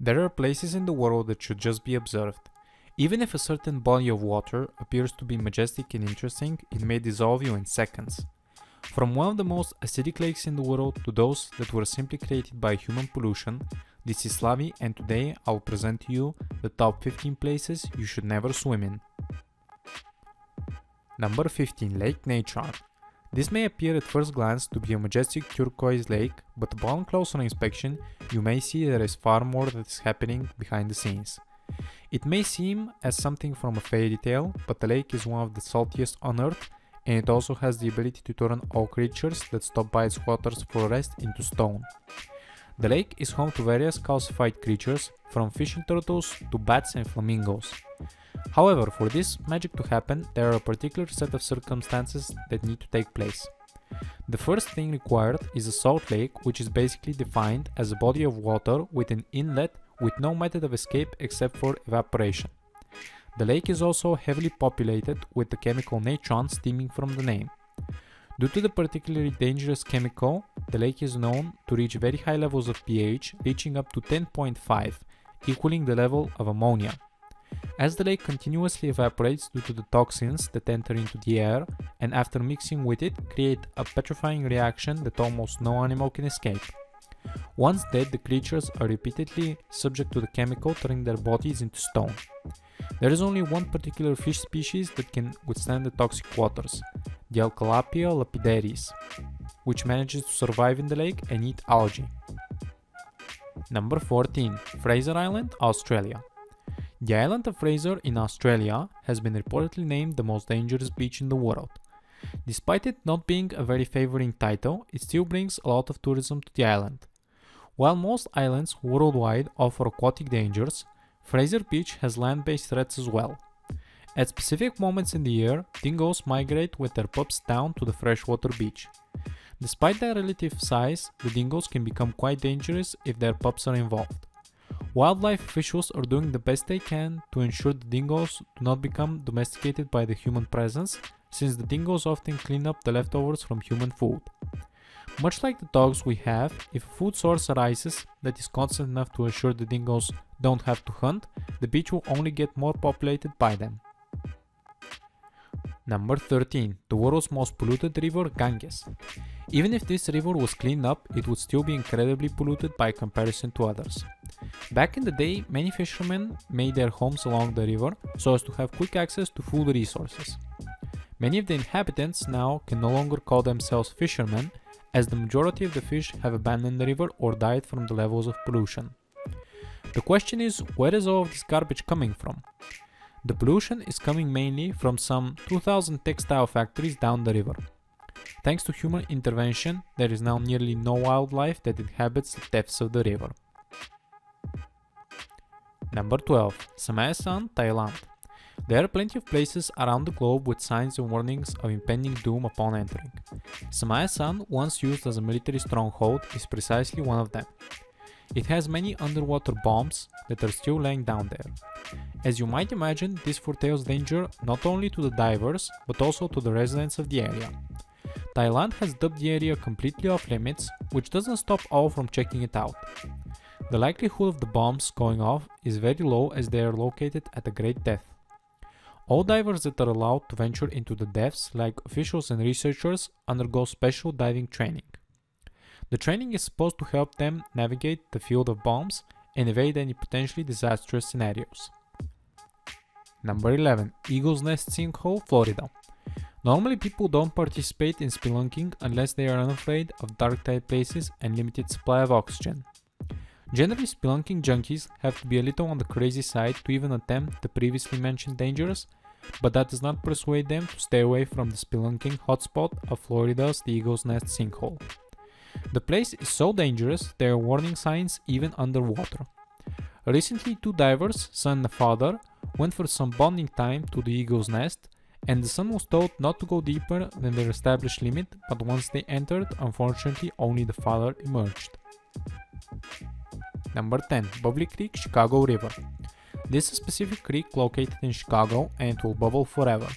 There are places in the world that should just be observed. Even if a certain body of water appears to be majestic and interesting, it may dissolve you in seconds. From one of the most acidic lakes in the world to those that were simply created by human pollution, this is Slavi, and today I will present to you the top 15 places you should never swim in. Number 15. Lake Natron. This may appear at first glance to be a majestic turquoise lake, but upon closer inspection you may see there is far more that is happening behind the scenes. It may seem as something from a fairy tale, but the lake is one of the saltiest on earth, and it also has the ability to turn all creatures that stop by its waters for rest into stone. The lake is home to various calcified creatures, from fishing turtles to bats and flamingos. However, for this magic to happen, there are a particular set of circumstances that need to take place. The first thing required is a salt lake, which is basically defined as a body of water with an inlet with no method of escape except for evaporation. The lake is also heavily populated with the chemical natron stemming from the name. Due to the particularly dangerous chemical, the lake is known to reach very high levels of pH, reaching up to 10.5, equaling the level of ammonia. As the lake continuously evaporates due to the toxins that enter into the air, and after mixing with it, create a petrifying reaction that almost no animal can escape. Once dead, the creatures are repeatedly subject to the chemical, turning their bodies into stone. There is only one particular fish species that can withstand the toxic waters, the Alcalapia lapidaris, which manages to survive in the lake and eat algae. Number 14. Fraser Island, Australia. The Island of Fraser in Australia has been reportedly named the most dangerous beach in the world. Despite it not being a very favoring title, it still brings a lot of tourism to the island. While most islands worldwide offer aquatic dangers, Fraser Beach has land-based threats as well. At specific moments in the year, dingoes migrate with their pups down to the freshwater beach. Despite their relative size, the dingoes can become quite dangerous if their pups are involved. Wildlife officials are doing the best they can to ensure the dingoes do not become domesticated by the human presence, since the dingoes often clean up the leftovers from human food. Much like the dogs we have, if a food source arises that is constant enough to ensure the dingoes don't have to hunt, the beach will only get more populated by them. Number 13. The world's most polluted river, Ganges. Even if this river was cleaned up, it would still be incredibly polluted by comparison to others. Back in the day, many fishermen made their homes along the river so as to have quick access to food resources. Many of the inhabitants now can no longer call themselves fishermen, as the majority of the fish have abandoned the river or died from the levels of pollution. The question is, where is all of this garbage coming from? The pollution is coming mainly from some 2,000 textile factories down the river. Thanks to human intervention, there is now nearly no wildlife that inhabits the depths of the river. Number 12. Samae San, Thailand. There are plenty of places around the globe with signs and warnings of impending doom upon entering. Samae San, once used as a military stronghold, is precisely one of them. It has many underwater bombs that are still laying down there. As you might imagine, this foretells danger not only to the divers, but also to the residents of the area. Thailand has dubbed the area completely off limits, which doesn't stop all from checking it out. The likelihood of the bombs going off is very low as they are located at a great depth. All divers that are allowed to venture into the depths, like officials and researchers, undergo special diving training. The training is supposed to help them navigate the field of bombs and evade any potentially disastrous scenarios. Number 11. Eagle's Nest Sinkhole, Florida. Normally people don't participate in spelunking unless they are unafraid of dark tide places and limited supply of oxygen. Generally, spelunking junkies have to be a little on the crazy side to even attempt the previously mentioned dangers, but that does not persuade them to stay away from the spelunking hotspot of Florida's the Eagle's Nest Sinkhole. The place is so dangerous there are warning signs even underwater. Recently, two divers, son and father, went for some bonding time to the Eagle's Nest, and the son was told not to go deeper than their established limit, but once they entered, unfortunately only the father emerged. Number 10. Bubbly Creek, Chicago River. This is a specific creek located in Chicago and it will bubble forever.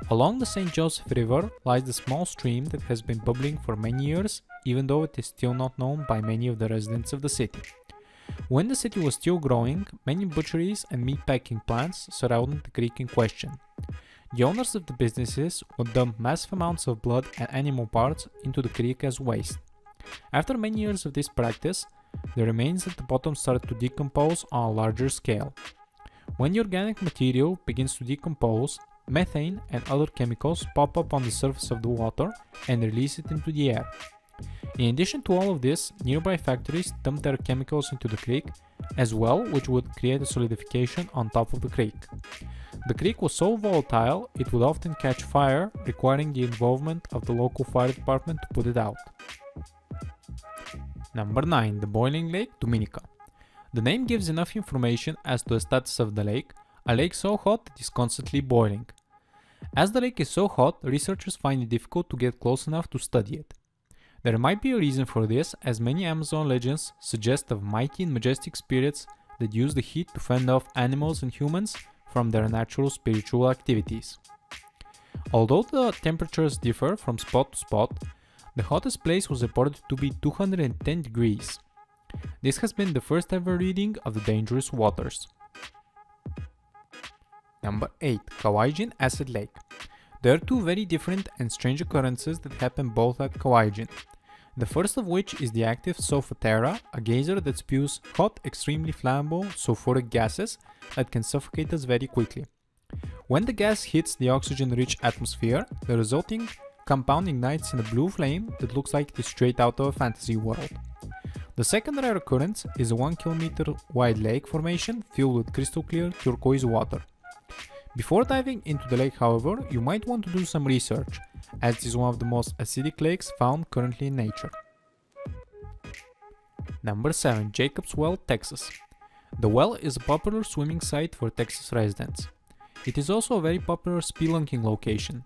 Along the St. Joseph River lies the small stream that has been bubbling for many years, even though it is still not known by many of the residents of the city. When the city was still growing, many butcheries and meatpacking plants surrounded the creek in question. The owners of the businesses would dump massive amounts of blood and animal parts into the creek as waste. After many years of this practice, the remains at the bottom started to decompose on a larger scale. When the organic material begins to decompose, methane and other chemicals pop up on the surface of the water and release it into the air. In addition to all of this, nearby factories dump their chemicals into the creek as well, which would create a solidification on top of the creek. The creek was so volatile it would often catch fire, requiring the involvement of the local fire department to put it out. Number 9. The boiling lake, Dominica. The name gives enough information as to the status of the lake, a lake so hot it is constantly boiling. As the lake is so hot, researchers find it difficult to get close enough to study it. There might be a reason for this, as many Amazon legends suggest of mighty and majestic spirits that use the heat to fend off animals and humans from their natural spiritual activities. Although the temperatures differ from spot to spot, the hottest place was reported to be 210 degrees. This has been the first ever reading of the dangerous waters. Number 8. Kawahijen Acid Lake. There are two very different and strange occurrences that happen both at Kawahijen. The first of which is the active Solfatara, a geyser that spews hot, extremely flammable sulfuric gases that can suffocate us very quickly. When the gas hits the oxygen-rich atmosphere, the resulting compound ignites in a blue flame that looks like it is straight out of a fantasy world. The second rare occurrence is a 1 km wide lake formation filled with crystal clear turquoise water. Before diving into the lake, however, you might want to do some research, as it is one of the most acidic lakes found currently in nature. Number 7. Jacob's Well, Texas. The well is a popular swimming site for Texas residents. It is also a very popular spelunking location.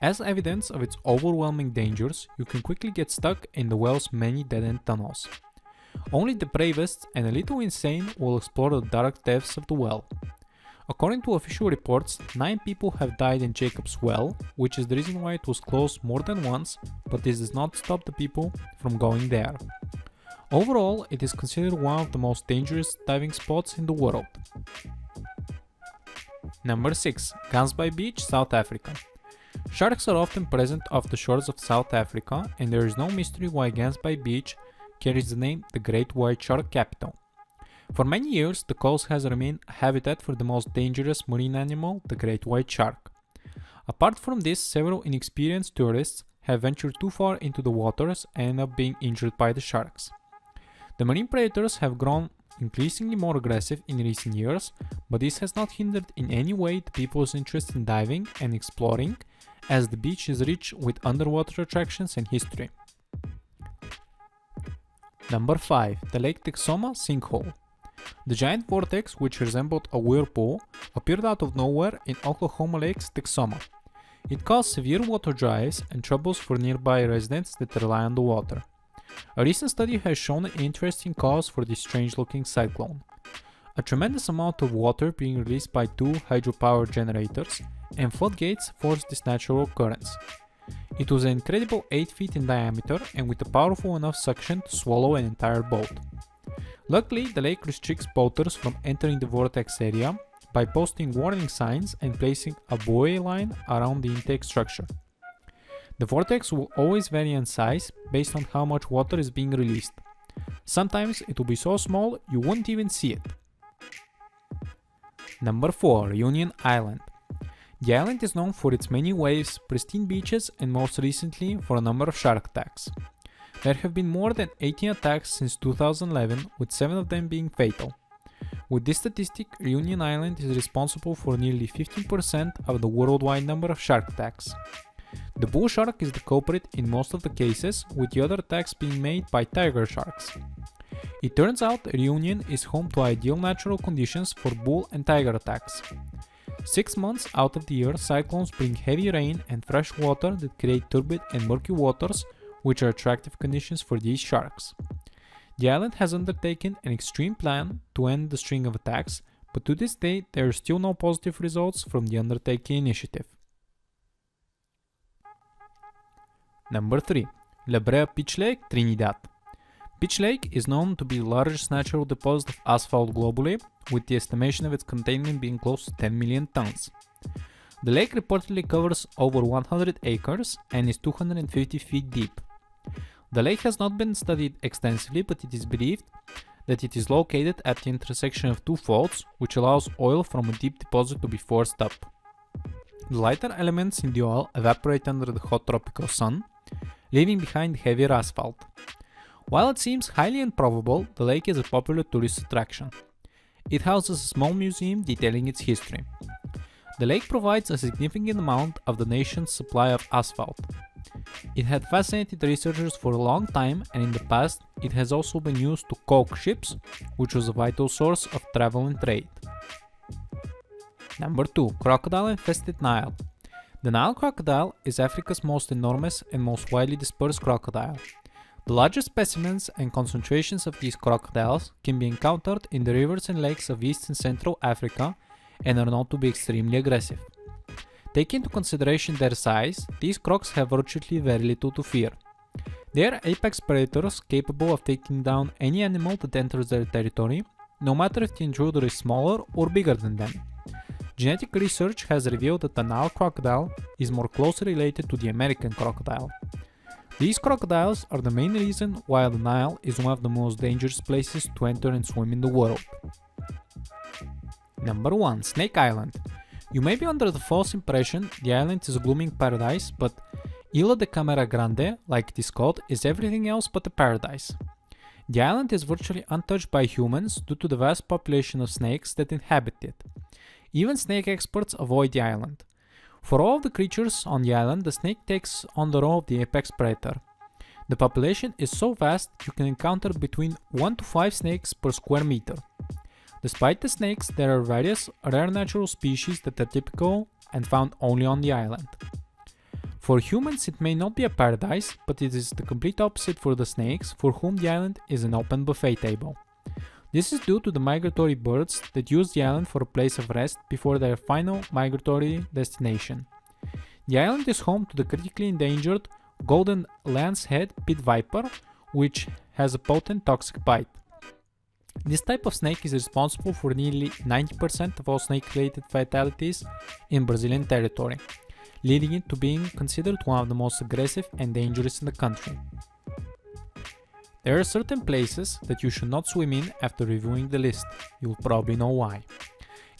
As evidence of its overwhelming dangers, you can quickly get stuck in the well's many dead-end tunnels. Only the bravest and a little insane will explore the dark depths of the well. According to official reports, 9 people have died in Jacob's Well, which is the reason why it was closed more than once, but this does not stop the people from going there. Overall, it is considered one of the most dangerous diving spots in the world. Number 6. Gansbaai Beach, South Africa. Sharks are often present off the shores of South Africa, and there is no mystery why Gansbaai Beach carries the name the Great White Shark Capital. For many years, the coast has remained a habitat for the most dangerous marine animal, the great white shark. Apart from this, several inexperienced tourists have ventured too far into the waters and end up being injured by the sharks. The marine predators have grown increasingly more aggressive in recent years, but this has not hindered in any way the people's interest in diving and exploring, as the beach is rich with underwater attractions and history. Number 5. The Lake Texoma Sinkhole. The giant vortex, which resembled a whirlpool, appeared out of nowhere in Oklahoma Lake's Texoma. It caused severe water drives and troubles for nearby residents that rely on the water. A recent study has shown an interesting cause for this strange-looking cyclone. A tremendous amount of water being released by 2 hydropower generators and floodgates forced this natural occurrence. It was an incredible 8 feet in diameter and with a powerful enough suction to swallow an entire boat. Luckily, the lake restricts boaters from entering the vortex area by posting warning signs and placing a buoy line around the intake structure. The vortex will always vary in size based on how much water is being released. Sometimes it will be so small you won't even see it. Number 4. Reunion Island. The island is known for its many waves, pristine beaches, and most recently for a number of shark attacks. There have been more than 18 attacks since 2011, with 7 of them being fatal. With this statistic, Reunion Island is responsible for nearly 15% of the worldwide number of shark attacks. The bull shark is the culprit in most of the cases, with the other attacks being made by tiger sharks. It turns out Reunion is home to ideal natural conditions for bull and tiger attacks. 6 months out of the year, cyclones bring heavy rain and fresh water that create turbid and murky waters, which are attractive conditions for these sharks. The island has undertaken an extreme plan to end the string of attacks, but to this day there are still no positive results from the undertaking initiative. Number 3. Brea Beach Lake, Trinidad. Peach Lake is known to be the largest natural deposit of asphalt globally, with the estimation of its containment being close to 10 million tons. The lake reportedly covers over 100 acres and is 250 feet deep. The lake has not been studied extensively, but it is believed that it is located at the intersection of two faults, which allows oil from a deep deposit to be forced up. The lighter elements in the oil evaporate under the hot tropical sun, leaving behind heavier asphalt. While it seems highly improbable, the lake is a popular tourist attraction. It houses a small museum detailing its history. The lake provides a significant amount of the nation's supply of asphalt. It had fascinated researchers for a long time, and in the past it has also been used to caulk ships, which was a vital source of travel and trade. Number 2. Crocodile-infested Nile. The Nile crocodile is Africa's most enormous and most widely dispersed crocodile. The largest specimens and concentrations of these crocodiles can be encountered in the rivers and lakes of East and Central Africa and are known to be extremely aggressive. Taking into consideration their size, these crocs have virtually very little to fear. They are apex predators capable of taking down any animal that enters their territory, no matter if the intruder is smaller or bigger than them. Genetic research has revealed that the Nile crocodile is more closely related to the American crocodile. These crocodiles are the main reason why the Nile is one of the most dangerous places to enter and swim in the world. Number 1. Snake Island. You may be under the false impression the island is a blooming paradise, but Isla de Camera Grande, like it is called, is everything else but a paradise. The island is virtually untouched by humans due to the vast population of snakes that inhabit it. Even snake experts avoid the island. For all of the creatures on the island, the snake takes on the role of the apex predator. The population is so vast you can encounter between 1 to 5 snakes per square meter. Despite the snakes, there are various rare natural species that are typical and found only on the island. For humans it may not be a paradise, but it is the complete opposite for the snakes, for whom the island is an open buffet table. This is due to the migratory birds that use the island for a place of rest before their final migratory destination. The island is home to the critically endangered golden lancehead pit viper, which has a potent toxic bite. This type of snake is responsible for nearly 90% of all snake-related fatalities in Brazilian territory, leading it to being considered one of the most aggressive and dangerous in the country. There are certain places that you should not swim in after reviewing the list. You'll probably know why.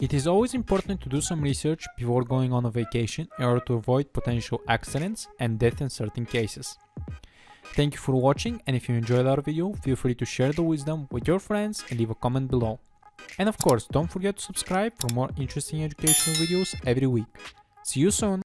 It is always important to do some research before going on a vacation in order to avoid potential accidents and death in certain cases. Thank you for watching, and if you enjoyed our video, feel free to share the wisdom with your friends and leave a comment below. And of course, don't forget to subscribe for more interesting educational videos every week. See you soon!